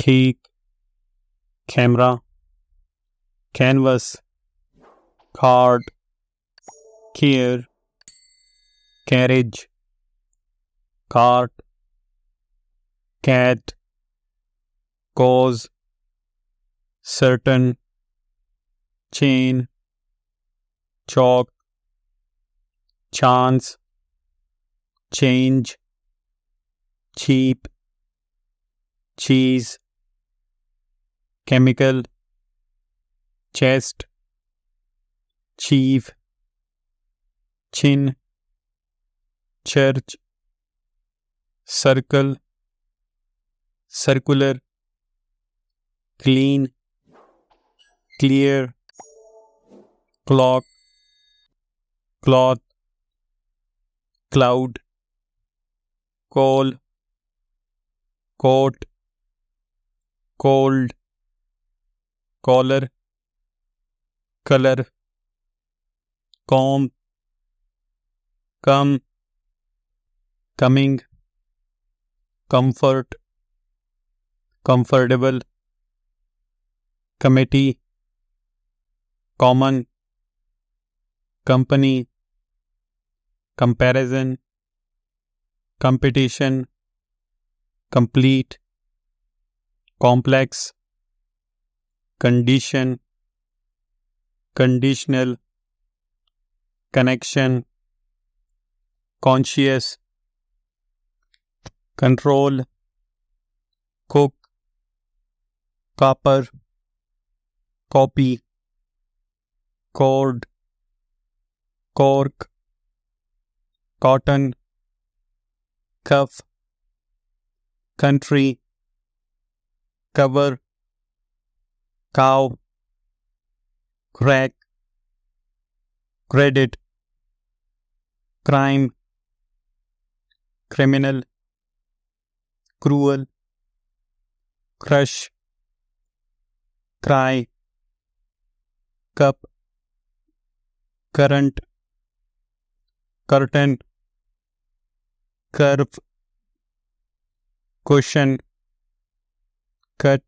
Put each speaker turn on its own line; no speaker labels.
cake, camera, canvas, card, care, carriage, cart, cat, cause, certain, chain, chalk, chance, change, cheap, cheese, chemical, chest, chief, chin, church, circle, circular, clean, clear, clock, cloth, cloud, call, coat, cold, collar, color, comb, come, coming, comfort, comfortable, committee, common, company, comparison, competition, complete, complex, condition, conditional, connection, conscious, control, cook, copper, copy, cord, cork, cotton, cuff, country, cover, cow, crack, credit, crime, criminal, cruel, crush, cry, cup, current, curtain, curve, cushion, cut,